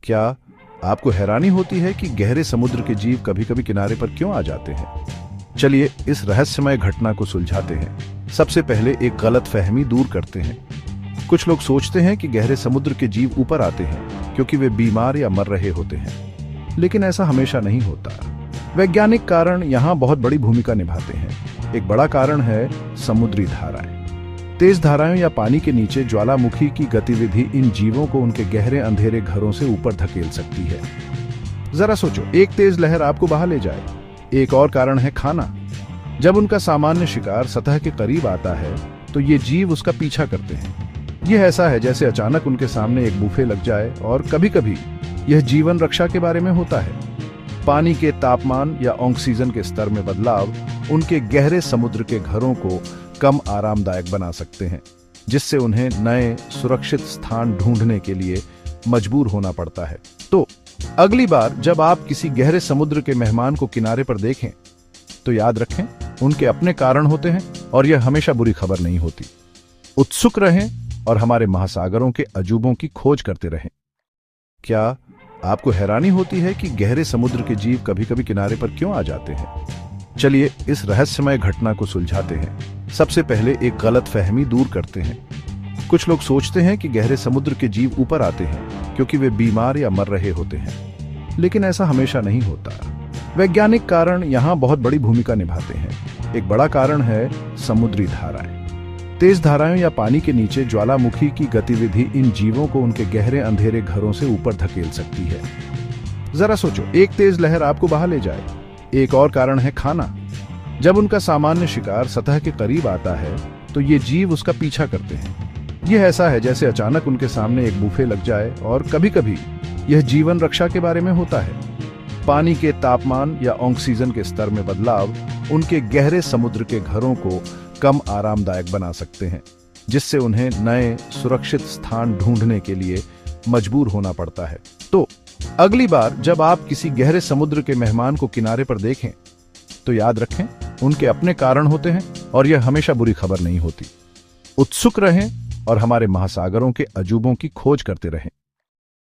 क्या आपको हैरानी होती है कि गहरे समुद्र के जीव कभी कभी किनारे पर क्यों आ जाते हैं? चलिए इस रहस्यमय घटना को सुलझाते हैं। सबसे पहले एक गलत फहमी दूर करते हैं। कुछ लोग सोचते हैं कि गहरे समुद्र के जीव ऊपर आते हैं क्योंकि वे बीमार या मर रहे होते हैं, लेकिन ऐसा हमेशा नहीं होता। वैज्ञानिक कारण यहाँ बहुत बड़ी भूमिका निभाते हैं। एक बड़ा कारण है समुद्री धाराएं। तेज धाराएं या पानी के नीचे ज्वालामुखी की गतिविधि इन जीवों को उनके गहरे अंधेरे घरों से ऊपर धकेल सकती है। जरा सोचो, एक तेज लहर आपको बहा ले जाए। एक और कारण है खाना। जब उनका सामान्य शिकार सतह के करीब आता है तो ये जीव उसका पीछा करते हैं। यह ऐसा है जैसे अचानक उनके सामने एक बुफे लग जाए, और कभी कभी यह जीवन रक्षा के बारे में होता है। पानी के तापमान या ऑक्सीजन के स्तर में बदलाव उनके गहरे समुद्र के घरों को कम आरामदायक बना सकते हैं, जिससे उन्हें नए सुरक्षित स्थान ढूंढने के लिए मजबूर होना पड़ता है। तो अगली बार जब आप किसी गहरे समुद्र के मेहमान को किनारे पर देखें तो याद रखें, उनके अपने कारण होते हैं और यह हमेशा बुरी खबर नहीं होती। उत्सुक रहें और हमारे महासागरों के अजूबों की खोज करते रहें। क्या आपको हैरानी होती है कि गहरे समुद्र के जीव कभी कभी किनारे पर क्यों आ जाते हैं? चलिए इस रहस्यमय घटना को सुलझाते हैं। सबसे पहले एक गलत फहमी दूर करते हैं। कुछ लोग सोचते हैं कि गहरे समुद्र के जीव ऊपर आते हैं क्योंकि वे बीमार या मर रहे होते हैं, लेकिन ऐसा हमेशा नहीं होता। वैज्ञानिक कारण यहाँ बहुत बड़ी भूमिका निभाते हैं। एक बड़ा कारण है समुद्री धाराएं। तेज धाराएं या पानी के नीचे ज्वालामुखी की गतिविधि इन जीवों को उनके गहरे अंधेरे घरों से ऊपर धकेल सकती है। जरा सोचो, एक तेज लहर आपको बहा ले जाए। एक और कारण है खाना। जब उनका सामान्य शिकार सतह के करीब आता है तो ये जीव उसका पीछा करते हैं। यह ऐसा है जैसे अचानक उनके सामने एक बुफे लग जाए, और कभी कभी यह जीवन रक्षा के बारे में होता है। पानी के तापमान या ऑक्सीजन के स्तर में बदलाव उनके गहरे समुद्र के घरों को कम आरामदायक बना सकते हैं, जिससे उन्हें नए सुरक्षित स्थान ढूंढने के लिए मजबूर होना पड़ता है। तो अगली बार जब आप किसी गहरे समुद्र के मेहमान को किनारे पर देखें तो याद रखें, उनके अपने कारण होते हैं और यह हमेशा बुरी खबर नहीं होती। उत्सुक रहें और हमारे महासागरों के अजूबों की खोज करते रहें।